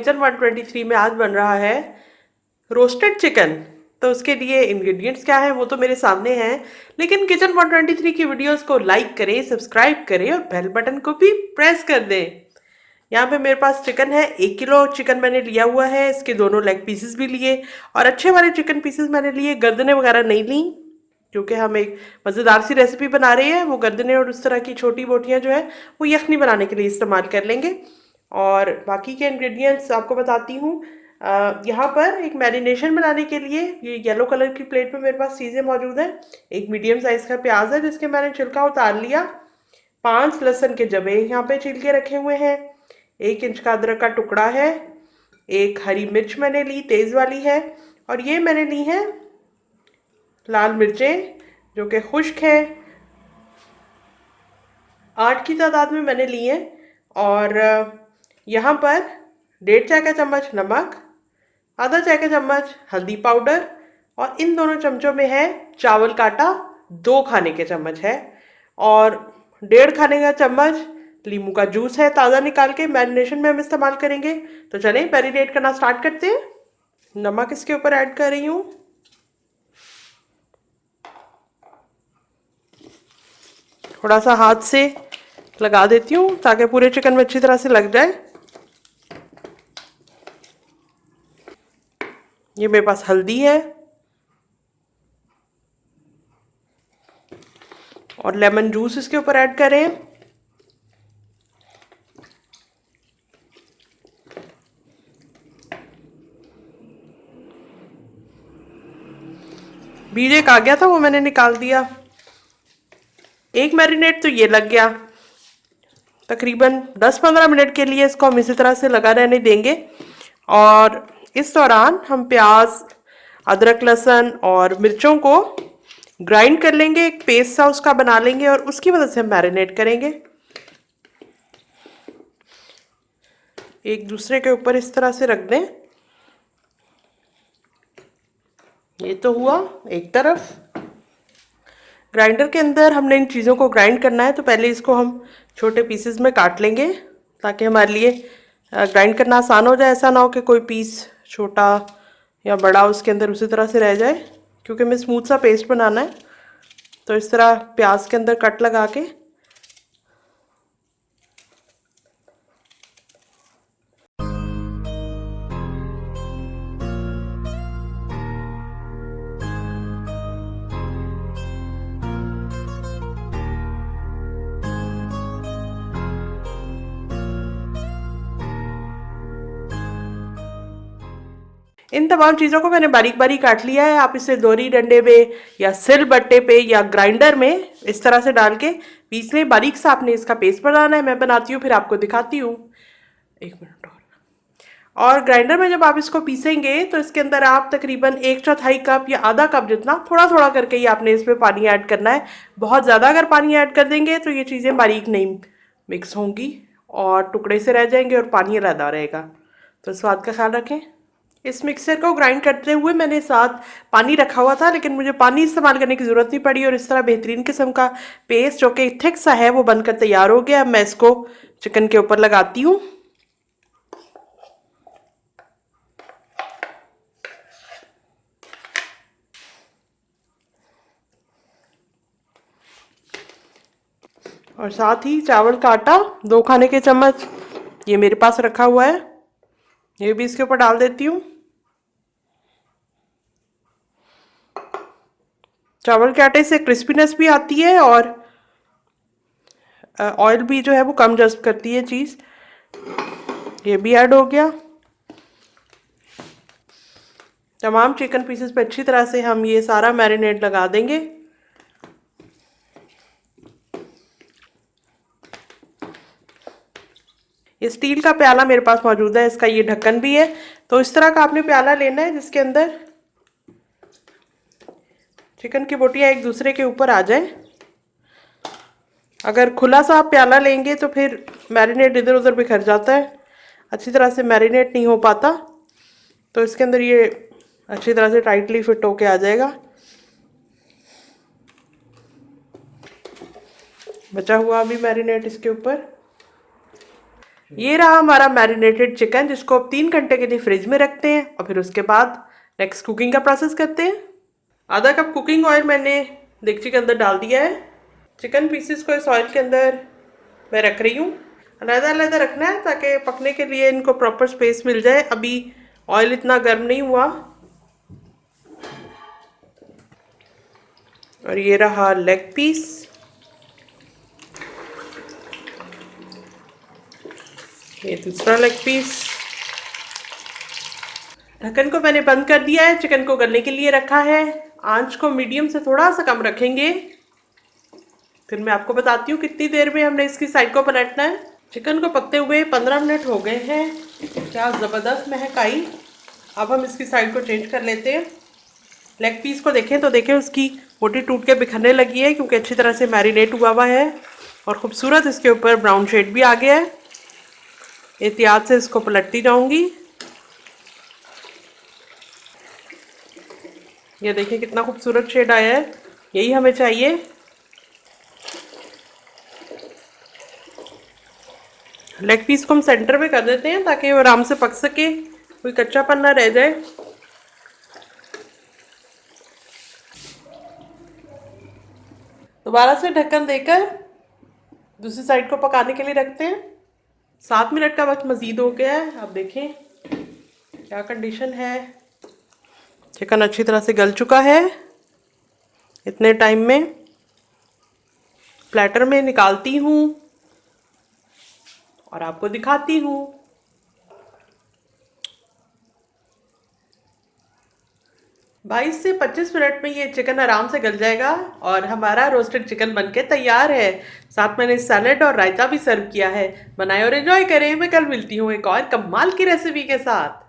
Kitchen 123 में आज बन रहा है रोस्टेड चिकन। तो उसके लिए इंग्रेडिएंट्स क्या है वो तो मेरे सामने हैं, लेकिन किचन 123 की वीडियोस को लाइक करें, सब्सक्राइब करें और बेल बटन को भी प्रेस कर दें। यहाँ पे मेरे पास चिकन है, 1 किलो चिकन मैंने लिया हुआ है। इसके दोनों लेग पीसेस भी लिए और अच्छे वाले चिकन पीसेस मैंने लिए, गर्दनें वगैरह नहीं ली, क्योंकि हम एक मज़ेदार सी रेसिपी बना रहे हैं। वो गर्दनें और उस तरह की छोटी बोटियाँ जो है वो यखनी बनाने के लिए इस्तेमाल कर लेंगे। और बाकी के इंग्रेडिएंट्स आपको बताती हूँ। यहाँ पर एक मैरिनेशन बनाने के लिए ये येलो कलर की प्लेट में मेरे पास चीज़ें मौजूद हैं। एक मीडियम साइज़ का प्याज है जिसके मैंने छिलका उतार लिया। 5 लहसुन के जबे यहाँ पे छील के रखे हुए हैं। 1 इंच का अदरक का टुकड़ा है। एक हरी मिर्च मैंने ली, तेज़ वाली है। और ये मैंने ली है लाल मिर्चें जो कि खुश्क है, 8 की तादाद में मैंने ली है। और यहाँ पर 1.5 चाय का चम्मच नमक, आधा चाय का चम्मच हल्दी पाउडर और इन दोनों चमचों में है चावल का आटा, 2 खाने के चम्मच है। और 1.5 खाने का चम्मच नींबू का जूस है, ताज़ा निकाल के मैरिनेशन में हम इस्तेमाल करेंगे। तो चलें मैरिनेट करना स्टार्ट करते हैं। नमक इसके ऊपर ऐड कर रही हूँ। थोड़ा सा हाथ से लगा देती हूँ ताकि पूरे चिकन में अच्छी तरह से लग जाए। ये मेरे पास हल्दी है और लेमन जूस इसके ऊपर ऐड करें। बीज एक आ गया था वो मैंने निकाल दिया। एक मैरिनेट तो ये लग गया। तकरीबन 10-15 मिनट के लिए इसको हम इसी तरह से लगा रहने देंगे। और इस दौरान हम प्याज, अदरक, लहसुन और मिर्चों को ग्राइंड कर लेंगे, एक पेस्ट सा उसका बना लेंगे और उसकी मदद से हम मैरिनेट करेंगे। एक दूसरे के ऊपर इस तरह से रख दें। ये तो हुआ एक तरफ। ग्राइंडर के अंदर हमने इन चीज़ों को ग्राइंड करना है, तो पहले इसको हम छोटे पीसेस में काट लेंगे ताकि हमारे लिए ग्राइंड करना आसान हो जाए। ऐसा ना हो कि कोई पीस छोटा या बड़ा उसके अंदर उसी तरह से रह जाए, क्योंकि हमें स्मूथ सा पेस्ट बनाना है। तो इस तरह प्याज के अंदर कट लगा के इन तमाम चीज़ों को मैंने बारीक बारीक काट लिया है। आप इसे दोरी डंडे पे या सिल बट्टे पे या ग्राइंडर में इस तरह से डाल के पीस लें। बारीक सा आपने इसका पेस्ट बनाना है। मैं बनाती हूँ फिर आपको दिखाती हूँ। 1 मिनट और ग्राइंडर में जब आप इसको पीसेंगे तो इसके अंदर आप तकरीबन 1/4 कप या आधा कप जितना थोड़ा थोड़ा करके ही आपने इसमें पानी ऐड करना है। बहुत ज़्यादा अगर पानी ऐड कर देंगे तो ये चीज़ें बारीक नहीं मिक्स होंगी और टुकड़े से रह जाएंगे और पानी अलग रहेगा। तो स्वाद का ख्याल रखें। इस मिक्सर को ग्राइंड करते हुए मैंने साथ पानी रखा हुआ था, लेकिन मुझे पानी इस्तेमाल करने की ज़रूरत नहीं पड़ी और इस तरह बेहतरीन किस्म का पेस्ट जो कि थिक सा है वो बनकर तैयार हो गया। अब मैं इसको चिकन के ऊपर लगाती हूँ। और साथ ही चावल का आटा 2 खाने के चम्मच ये मेरे पास रखा हुआ है, ये भी इसके ऊपर डाल देती हूँ। चावल के आटे से क्रिस्पीनेस भी आती है और ऑयल भी जो है वो कम जज्ब करती है चीज़। ये भी ऐड हो गया। तमाम चिकन पीसेस पे अच्छी तरह से हम ये सारा मैरिनेट लगा देंगे। ये स्टील का प्याला मेरे पास मौजूद है, इसका ये ढक्कन भी है। तो इस तरह का आपने प्याला लेना है जिसके अंदर चिकन की बोटियाँ एक दूसरे के ऊपर आ जाए। अगर खुला सा आप प्याला लेंगे तो फिर मैरिनेट इधर उधर बिखर जाता है, अच्छी तरह से मैरिनेट नहीं हो पाता। तो इसके अंदर ये अच्छी तरह से टाइटली फिट होके आ जाएगा। बचा हुआ अभी मैरिनेट इसके ऊपर ये रहा हमारा मैरिनेटेड चिकन, जिसको अब 3 घंटे के लिए फ्रिज में रखते हैं और फिर उसके बाद नेक्स्ट कुकिंग का प्रोसेस करते हैं। आधा कप कुकिंग ऑयल मैंने देगची के अंदर डाल दिया है। चिकन पीसेस को इस ऑयल के अंदर मैं रख रही हूँ। अलग अलग रखना है ताकि पकने के लिए इनको प्रॉपर स्पेस मिल जाए। अभी ऑयल इतना गर्म नहीं हुआ। और ये रहा लेग पीस। ये दूसरा लेग पीस। ढक्कन को मैंने बंद कर दिया है, चिकन को गलने के लिए रखा है। आंच को मीडियम से थोड़ा सा कम रखेंगे। फिर मैं आपको बताती हूँ कितनी देर में हमने इसकी साइड को पलटना है। चिकन को पकते हुए 15 मिनट हो गए हैं। क्या ज़बरदस्त महक आई। अब हम इसकी साइड को चेंज कर लेते हैं। लेग पीस को देखें तो देखें उसकी बोटी टूट के बिखरने लगी है, क्योंकि अच्छी तरह से मैरिनेट हुआ है और खूबसूरत इसके ऊपर ब्राउन शेड भी आ गया है। एहतियात से इसको पलटती जाऊंगी। ये देखिए कितना खूबसूरत शेड आया है, यही हमें चाहिए। लेग पीस को हम सेंटर में कर देते हैं ताकि वो आराम से पक सके, कोई कच्चापन ना रह जाए। दोबारा से ढक्कन देकर दूसरी साइड को पकाने के लिए रखते हैं। 7 मिनट का वक्त मज़ीद हो गया है। अब देखें क्या कंडीशन है। चिकन अच्छी तरह से गल चुका है। इतने टाइम में प्लेटर में निकालती हूँ और आपको दिखाती हूँ। बाईस से 25 मिनट में ये चिकन आराम से गल जाएगा और हमारा रोस्टेड चिकन बनके तैयार है। साथ मैंने सैलेड और रायता भी सर्व किया है। बनाए और एंजॉय करें। मैं कल मिलती हूँ एक और कमाल की रेसिपी के साथ।